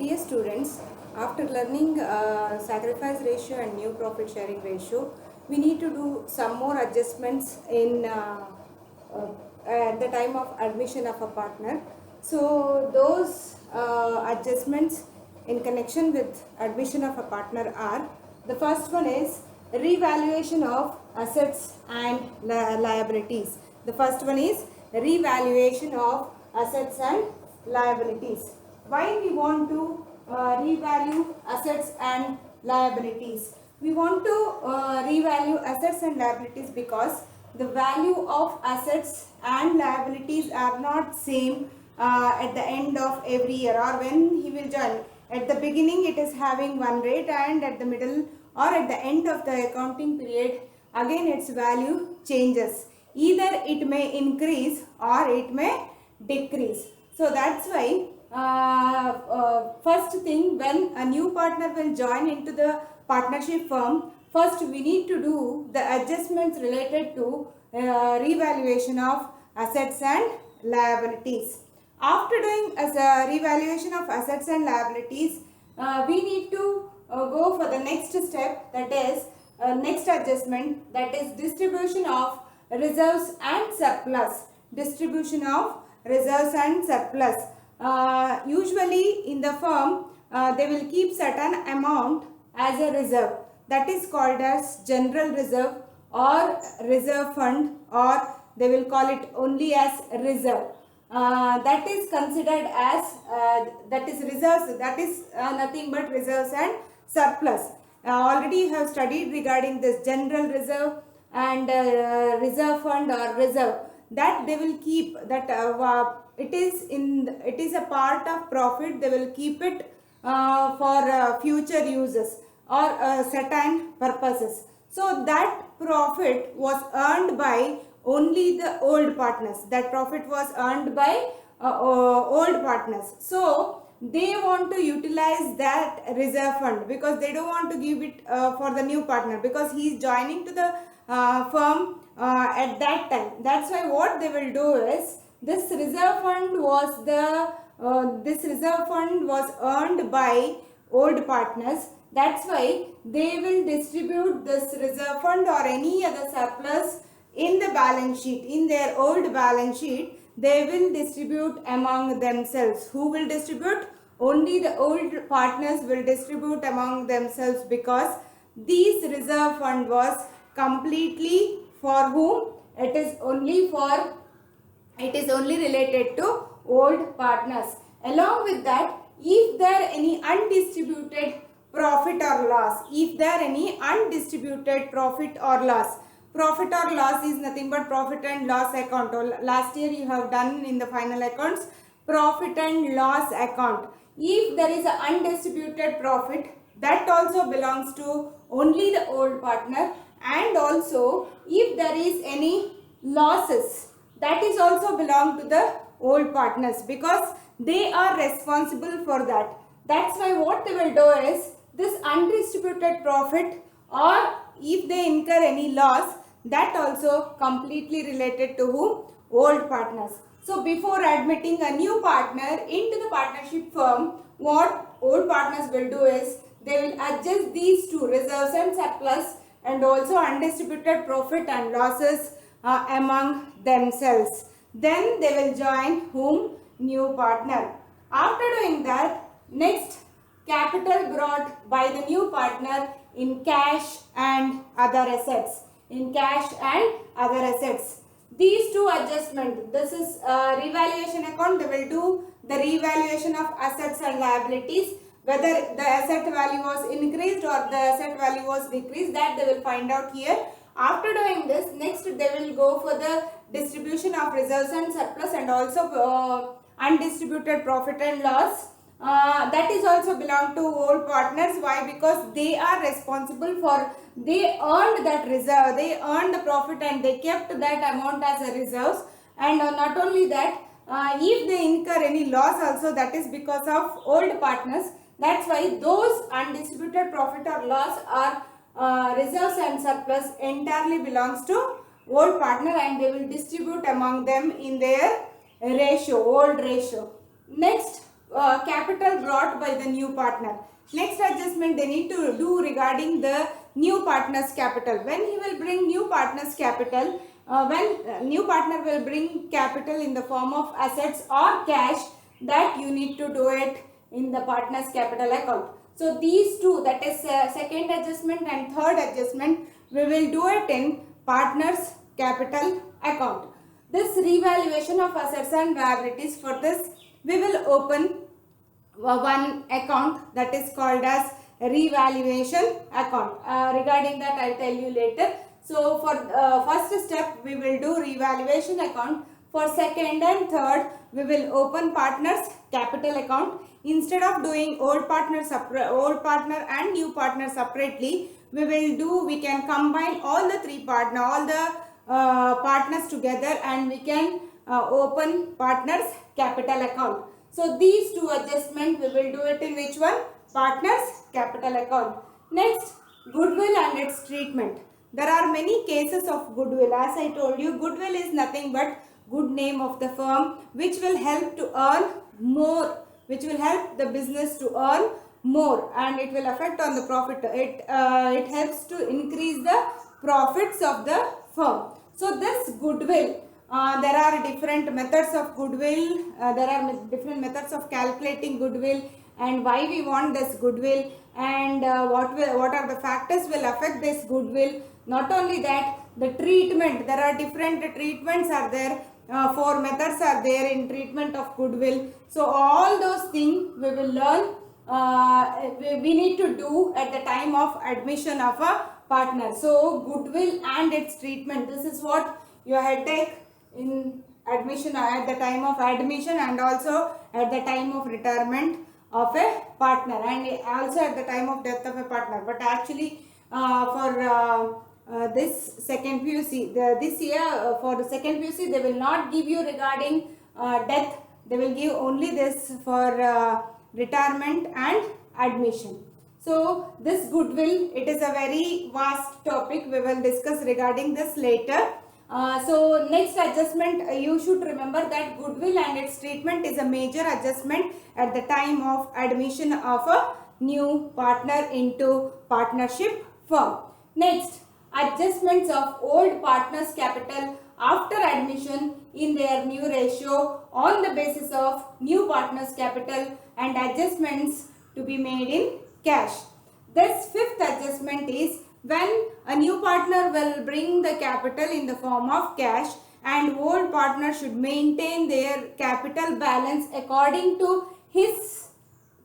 Dear students, after learning sacrifice ratio and new profit sharing ratio, we need to do some more adjustments in at the time of admission of a partner. So those adjustments in connection with admission of a partner are: the first one is revaluation of assets and liabilities. The first one is revaluation of assets and liabilities. Why we want to revalue assets and liabilities? We want to revalue assets and liabilities because the value of assets and liabilities are not same at the end of every year or when he will join. At the beginning it is having one rate, and at the middle or at the end of the accounting period again its value changes. Either it may increase or it may decrease. So that's why first thing, when a new partner will join into the partnership firm, first we need to do the adjustments related to revaluation of assets and liabilities. After doing as a revaluation of assets and liabilities, we need to go for the next step, that is next adjustment, that is distribution of reserves and surplus. Distribution of reserves and surplus. Usually in the firm they will keep certain amount as a reserve, that is called as general reserve or reserve fund, or they will call it only as reserve. That is considered as that is reserves, that is nothing but reserves and surplus. Already you have studied regarding this general reserve and reserve fund or reserve, that they will keep that it is a part of profit. They will keep it for future uses or certain purposes. So that profit was earned by only the old partners. That profit was earned by old partners. So they want to utilize that reserve fund because they don't want to give it for the new partner, because he is joining to the firm at that time. That's why what they will do is, this reserve fund was earned by old partners. That's why they will distribute this reserve fund or any other surplus in the balance sheet, in their old balance sheet. They will distribute among themselves. Who will distribute? Only the old partners will distribute among themselves, because this reserve fund was completely for whom? It is only related to old partners. Along with that, if there are any undistributed profit or loss, profit or loss is nothing but profit and loss account. Last year you have done in the final accounts profit and loss account. If there is an undistributed profit, that also belongs to only the old partner. And also if there is any losses, that is also belong to the old partners, because they are responsible for that. That's why what they will do is, this undistributed profit or if they incur any loss, that also completely related to whom? Old partners. So before admitting a new partner into the partnership firm, what old partners will do is, they will adjust these two, reserves and surplus, and also undistributed profit and losses among themselves. Then they will join whom? New partner. After doing that, next, capital brought by the new partner in cash and other assets. In cash and other assets. These two adjustments, this is revaluation account. They will do the revaluation of assets and liabilities, whether the asset value was increased or the asset value was decreased, that they will find out here. After doing this, next they will go for the distribution of reserves and surplus, and also undistributed profit and loss. That is also belong to old partners. Why? Because they are responsible for, they earned that reserve, they earned the profit and they kept that amount as a reserves. And not only that, if they incur any loss also, that is because of old partners. That's why those undistributed profit or loss or reserves and surplus entirely belongs to old partner, and they will distribute among them in their ratio, old ratio. Next, capital brought by the new partner. Next adjustment they need to do regarding the new partner's capital. When he will bring new partner's capital, when new partner will bring capital in the form of assets or cash, that you need to do it in the partner's capital account. So these two, that is second adjustment and third adjustment, we will do it in partner's capital account. This revaluation of assets and liabilities, for this we will open one account that is called as revaluation account. Regarding that I will tell you later. So for first step we will do revaluation account. For second and third we will open partners capital account. Instead of doing old partner and new partner separately, we can combine all the partners together, and we can open partners capital account. So these two adjustments we will do it in which one? Partners capital account. Next, goodwill and its treatment. There are many cases of goodwill. As I told you, goodwill is nothing but good name of the firm, which will help to earn more, which will help the business to earn more, and it will affect on the profit. It helps to increase the profits of the firm. So this goodwill, there are different methods of goodwill. There are different methods of calculating goodwill, and why we want this goodwill, and what are the factors will affect this goodwill. Not only that, the treatment, there are different treatments are there. 4 methods are there in treatment of goodwill. So all those things we will learn. We need to do at the time of admission of a partner. So goodwill and its treatment, this is what your headache in admission, at the time of admission, and also at the time of retirement of a partner, and also at the time of death of a partner. But actually for this second PUC, this year for the second PUC, they will not give you regarding death. They will give only this for retirement and admission. So this goodwill, it is a very vast topic. We will discuss regarding this later. So next adjustment, you should remember that goodwill and its treatment is a major adjustment at the time of admission of a new partner into partnership firm. Next, adjustments of old partners' capital after admission in their new ratio on the basis of new partners' capital, and adjustments to be made in cash. This fifth adjustment is when a new partner will bring the capital in the form of cash, and old partner should maintain their capital balance according to his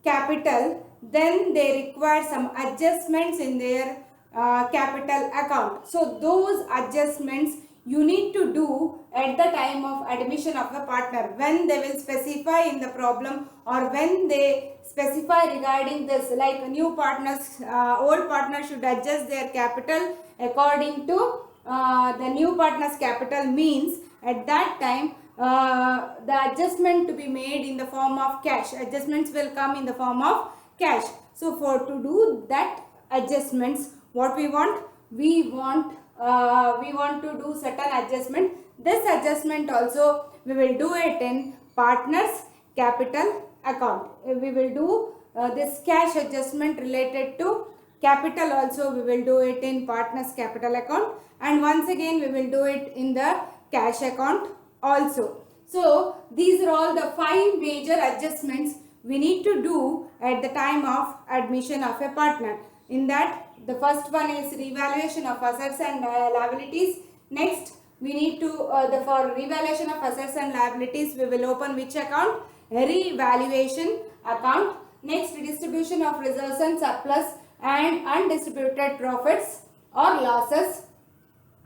capital, then they require some adjustments in their capital account. So those adjustments you need to do at the time of admission of the partner, when they will specify in the problem, or when they specify regarding this, like new partners, old partners should adjust their capital according to the new partner's capital, means at that time the adjustment to be made in the form of cash. Adjustments will come in the form of cash. So for to do that adjustments, what we want? We want to do certain adjustment. This adjustment also we will do it in partners capital account. We will do this cash adjustment related to capital also, we will do it in partners capital account, and once again we will do it in the cash account also. So these are all the 5 major adjustments we need to do at the time of admission of a partner. In that, the first one is revaluation of assets and liabilities. Next, we need to, for revaluation of assets and liabilities, we will open which account? Revaluation account. Next, distribution of reserves and surplus and undistributed profits or losses,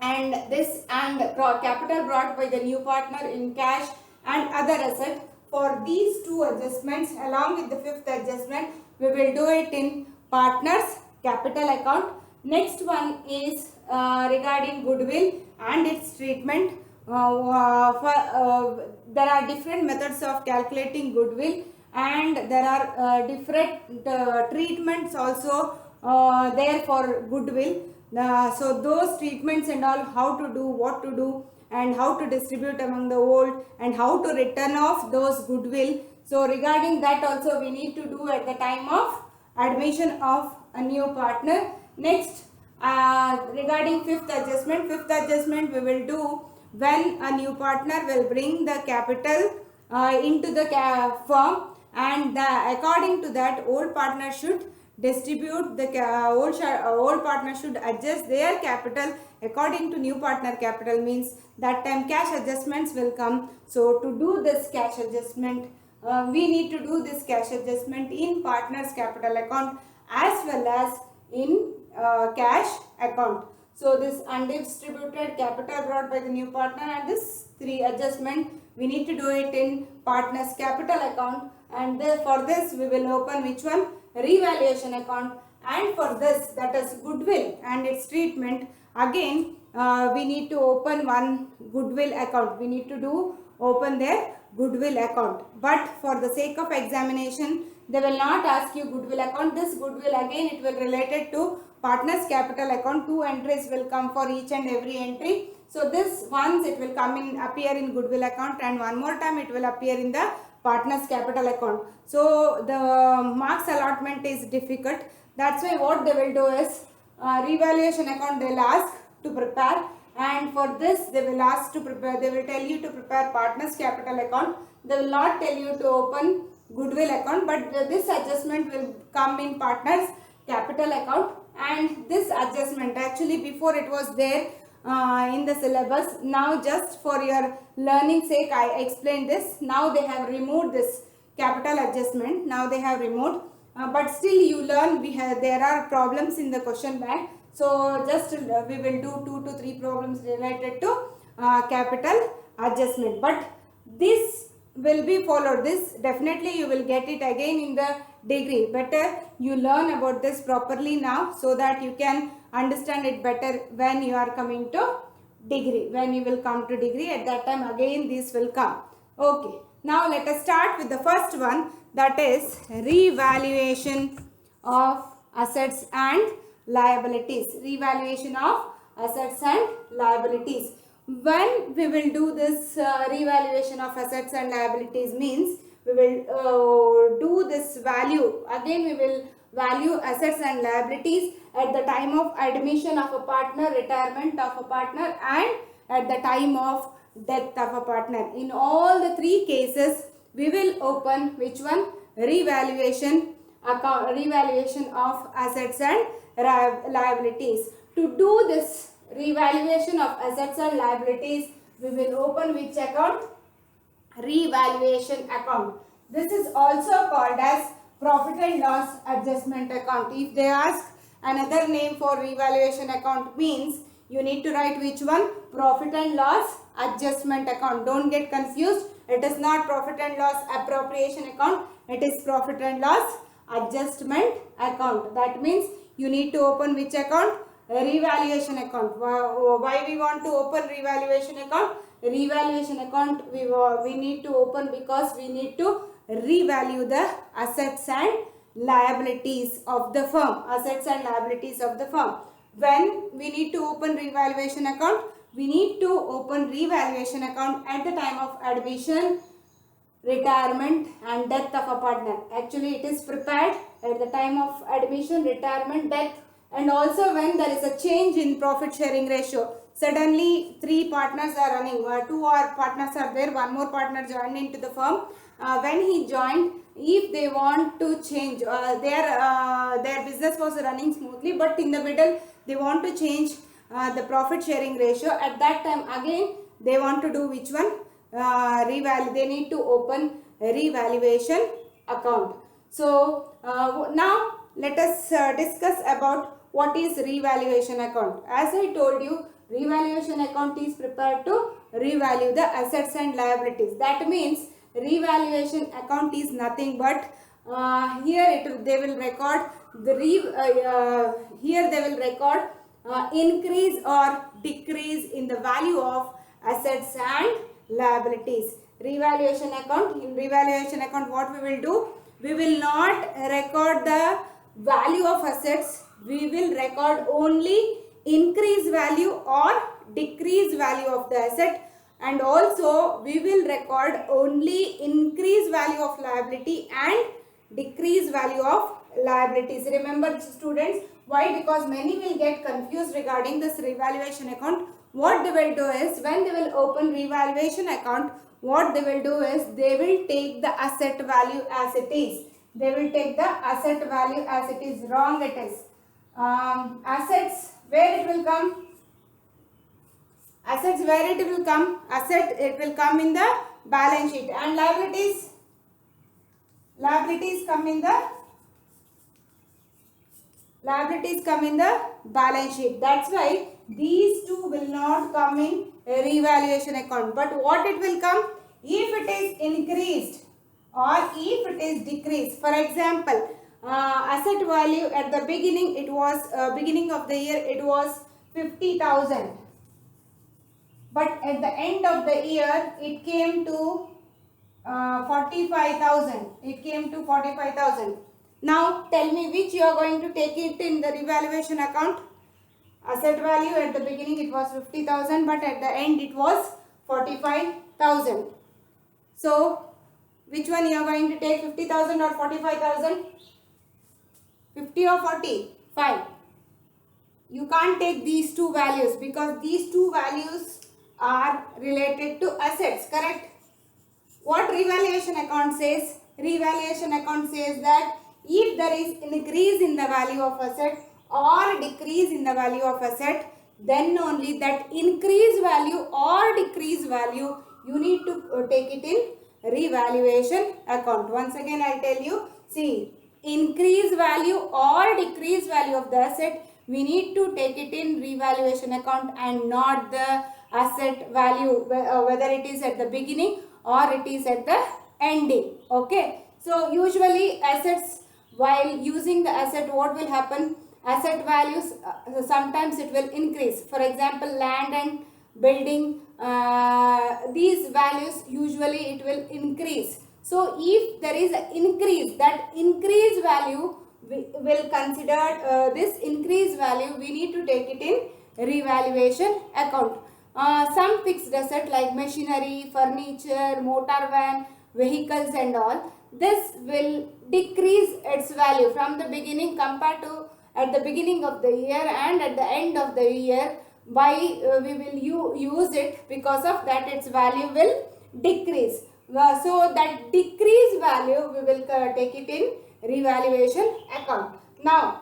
and this and capital brought by the new partner in cash and other asset. For these 2 adjustments along with the 5th adjustment, we will do it in partners capital account. Next one is regarding goodwill and its treatment. There are different methods of calculating goodwill, and there are different treatments also there for goodwill. So those treatments and all, how to do, what to do, and how to distribute among the old, and how to return off those goodwill. So regarding that also we need to do at the time of admission of a new partner. Next, regarding fifth adjustment we will do when a new partner will bring the capital into the firm, and according to that old partner should distribute the old partner should adjust their capital according to new partner capital. Means that time cash adjustments will come. So to do this cash adjustment, we need to do this cash adjustment in partner's capital account as well as in cash account. So this undistributed capital brought by the new partner and this three adjustment we need to do it in partner's capital account, and for this we will open which one? Revaluation account. And for this, that is goodwill and its treatment, again we need to open one goodwill account. We need to open their goodwill account, but for the sake of examination they will not ask you goodwill account. This goodwill again it will related to partners capital account. Two entries will come for each and every entry. So this once it will appear in goodwill account, and one more time it will appear in the partners capital account. So the marks allotment is difficult. That's why what they will do is revaluation account they will ask to prepare, and for this they will ask to prepare, they will tell you to prepare partners capital account. They will not tell you to open goodwill account, but this adjustment will come in partners capital account. And this adjustment actually before it was there in the syllabus. Now just for your learning sake I explained this. Now they have removed this capital adjustment. Now they have removed, but still you learn. There are problems in the question bank. So just we will do 2 to 3 problems related to capital adjustment. But this will be followed. This definitely you will get it again in the degree. Better you learn about this properly now so that you can understand it better when you are coming to degree. When you will come to degree, at that time again this will come. Okay. Now let us start with the first one, that is revaluation of assets and liabilities. Revaluation of assets and liabilities. When we will do this revaluation of assets and liabilities means we will do this value. Again we will value assets and liabilities at the time of admission of a partner, retirement of a partner, and at the time of death of a partner. In all the three cases we will open which one? Revaluation account, revaluation of assets and liabilities. To do this revaluation of assets and liabilities, we will open which account? Revaluation account. This is also called as profit and loss adjustment account. If they ask another name for revaluation account means you need to write which one? Profit and loss adjustment account. Don't get confused. It is not profit and loss appropriation account. It is profit and loss adjustment account. That means you need to open which account? Revaluation account. Why we want to open revaluation account? Revaluation account we need to open because we need to revalue the assets and liabilities of the firm. Assets and liabilities of the firm. When we need to open revaluation account? We need to open revaluation account at the time of admission, retirement and death of a partner. Actually it is prepared at the time of admission, retirement, death, and also when there is a change in profit sharing ratio. Suddenly 3 partners are running, 2 partners are there, 1 more partner joined into the firm. When he joined, if they want to change, their business was running smoothly, but in the middle they want to change the profit sharing ratio. At that time again they want to do which one? They need to open a revaluation account. So now let us discuss about what is revaluation account. As I told you, revaluation account is prepared to revalue the assets and liabilities. That means revaluation account is nothing but they will record increase or decrease in the value of assets and liabilities. Revaluation account. In revaluation account what we will do? We will not record the value of assets. We will record only increase value or decrease value of the asset and also we will record only increase value of liability and decrease value of liabilities. Remember students, why? Because many will get confused regarding this revaluation account. What they will do is, when they will open revaluation account, what they will do is, they will take the asset value as it is. They will take the asset value as it is. Wrong it is. Assets, where it will come? Assets, where it will come? Asset, it will come in the balance sheet. And liabilities? Liabilities come in the balance sheet. That's why these two will not come in a revaluation account. But what it will come? If it is increased or if it is decreased. For example, asset value at the beginning, it was beginning of the year, it was 50,000. But at the end of the year, it came to 45,000. It came to 45,000. Now tell me which you are going to take it in the revaluation account. Asset value at the beginning it was 50,000, but at the end it was 45,000. So which one you are going to take, 50,000 or 45,000? 50 or 40? Fine. You can't take these two values because these two values are related to assets, correct? What revaluation account says? Revaluation account says that if there is increase in the value of asset or decrease in the value of asset, then only that increase value or decrease value you need to take it in revaluation account. Once again I tell you, see, increase value or decrease value of the asset, we need to take it in revaluation account and not the asset value, whether it is at the beginning or it is at the ending. Okay, so usually assets, while using the asset, what will happen? Asset values, sometimes it will increase. For example, land and building, these values usually it will increase. So if there is an increase, that increase value we will consider, this increase value we need to take it in revaluation account. Some fixed asset like machinery, furniture, motor van, vehicles and all, this will decrease its value from the beginning compared to at the beginning of the year and at the end of the year. Why we will use it? Because of that its value will decrease. So that decrease value we will take it in revaluation account. Now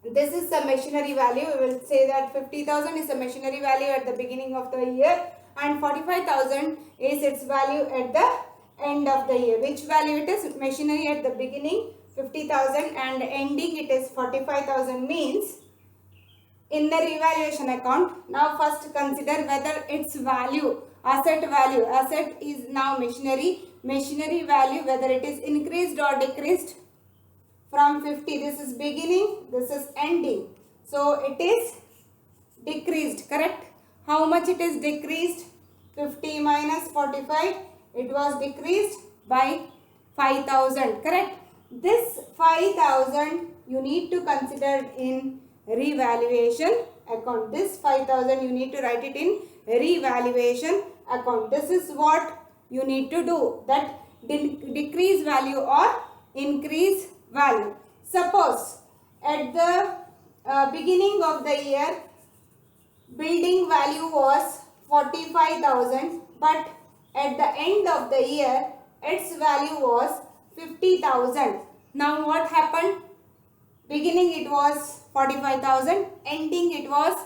this is the machinery value. We will say that 50,000 is the machinery value at the beginning of the year and 45,000 is its value at the end of the year. Which value it is? Machinery at the beginning 50,000 and ending it is 45,000, means in the revaluation account. Now first consider whether its value, asset is now machinery value, whether it is increased or decreased. From 50, this is beginning, this is ending, so it is decreased, correct? How much it is decreased? 50 minus 45, it was decreased by 5,000, correct? This 5,000 you need to consider in revaluation account. This 5,000 you need to write it in revaluation account. This is what you need to do, that decrease value or increase value. Suppose at the beginning of the year building value was 45,000, but at the end of the year its value was 50,000. Now what happened? Beginning it was 45,000, ending it was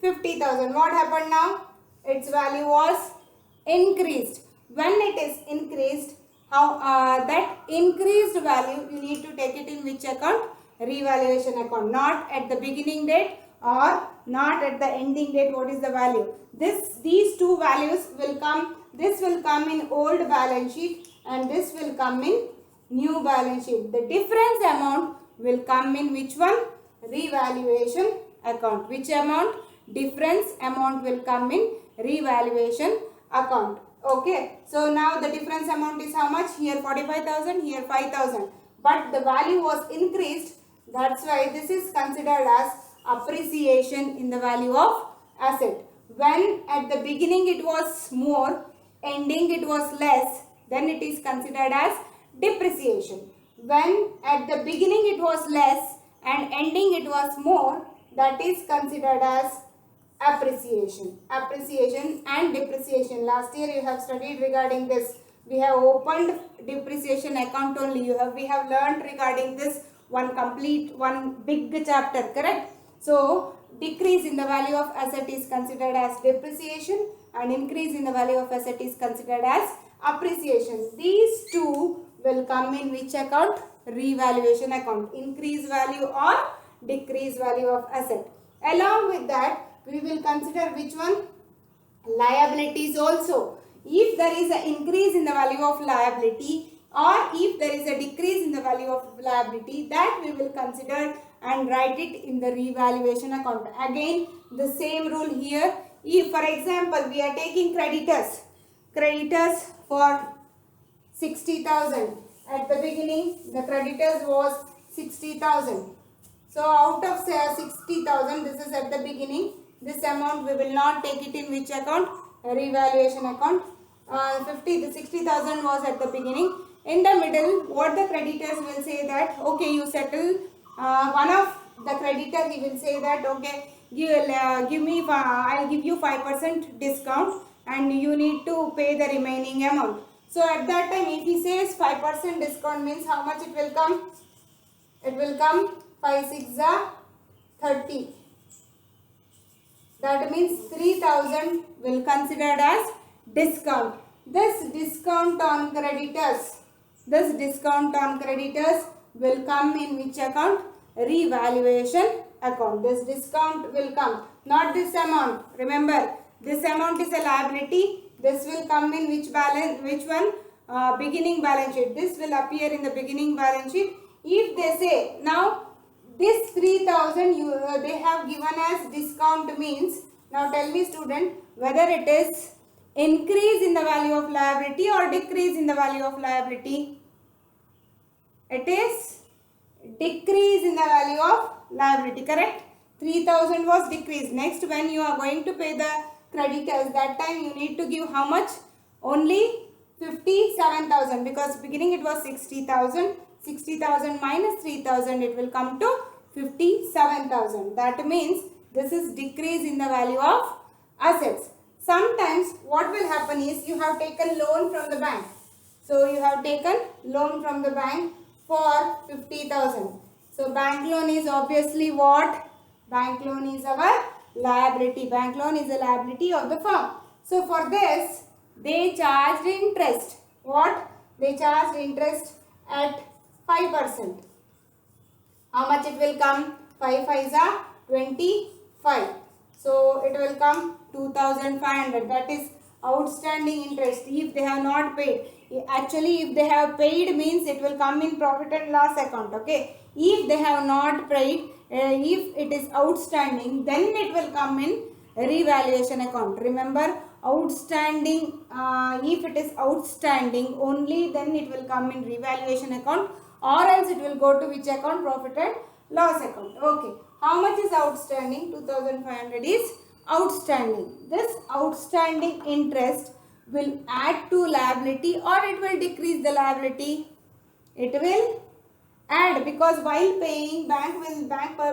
50,000. What happened now? Its value was increased. When it is increased, how that increased value you need to take it in which account? Revaluation account. Not at the beginning date or not at the ending date. What is the value? These two values will come. This will come in old balance sheet and this will come in new balance sheet. The difference amount will come in which one? Revaluation account. Which amount? Difference amount will come in revaluation account. Okay. So now the difference amount is how much? Here 45,000, here 5,000. But the value was increased. That's why this is considered as appreciation in the value of asset. when at the beginning it was more, ending it was less, then it is considered as depreciation. When at the beginning it was less and ending it was more, that is considered as appreciation. Appreciation and depreciation. Last year you have studied regarding this. We have opened depreciation account only. We have learned regarding this one big chapter, correct? So decrease in the value of asset is considered as depreciation and increase in the value of asset is considered as appreciation. These two will come in which account? Revaluation account. Increase value or decrease value of asset. Along with that, we will consider which one? Liabilities also. If there is an increase in the value of liability or if there is a decrease in the value of liability, that we will consider and write it in the revaluation account. Again, the same rule here. If for example, we are taking creditors for 60,000. At the beginning, the creditors was 60,000. So out of say 60,000, this is at the beginning. This amount we will not take it in which account? Revaluation account. The 60,000 was at the beginning. In the middle, what the creditors will say that, okay, you settle. One of the creditor, he will say that, okay, I'll give you 5% discount and you need to pay the remaining amount. So at that time, if he says 5% discount means how much it will come? It will come 5 6 are 30. That means 3,000 will considered as discount. This discount on creditors will come in which account? Revaluation account. This discount will come, not this amount. Remember, this amount is a liability. This will come in which balance? Which one? Beginning balance sheet. This will appear in the beginning balance sheet. If they say now this 3,000 they have given as discount means, now tell me student, whether it is increase in the value of liability or decrease in the value of liability? It is decrease in the value of liability, correct? 3,000 was decreased. Next, when you are going to pay the creditors, that time you need to give how much? Only 57,000, because beginning it was 60,000. 60,000 minus 3,000, it will come to 57,000. That means this is decrease in the value of assets. Sometimes what will happen is you have taken loan from the bank. So you have taken loan from the bank for 50,000. So bank loan is obviously what? Bank loan is our liability. Bank loan is a liability of the firm. So for this, they charged interest. What? They charged interest at 5%. How much it will come? 5 5s are 25. So it will come 2,500. That is outstanding interest. If they have not paid, actually if they have paid means it will come in profit and loss account. Okay. If they have not paid, if it is outstanding, then it will come in revaluation account. Remember, outstanding, if it is outstanding only, then it will come in revaluation account, or else it will go to which account? Profit and loss account. Okay. How much is outstanding? 2,500 is outstanding. This outstanding interest will add to liability or it will decrease the liability? It will add, because while paying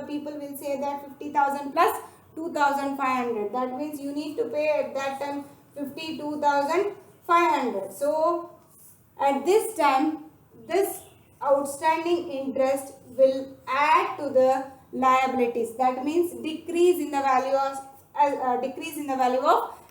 people will say that 50,000 plus 2,500. That means you need to pay at that time 52,500. So at this time, this outstanding interest will add to the liabilities. That means decrease in the value of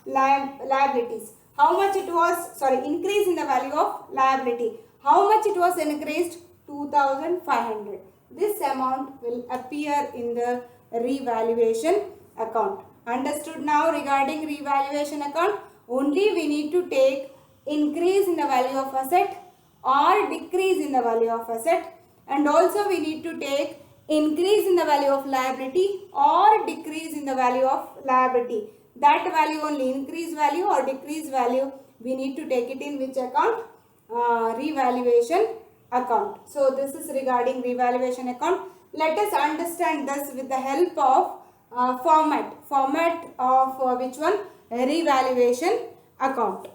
liabilities. How much it was? Sorry, increase in the value of liability. How much it was increased? 2,500. This amount will appear in the revaluation account. Understood now regarding revaluation account? Only we need to take increase in the value of asset or decrease in the value of asset, and also we need to take increase in the value of liability or decrease in the value of liability. That value only, increase value or decrease value, we need to take it in which account? Revaluation account. So this is regarding revaluation account. Let us understand this with the help of format of which one? Revaluation account.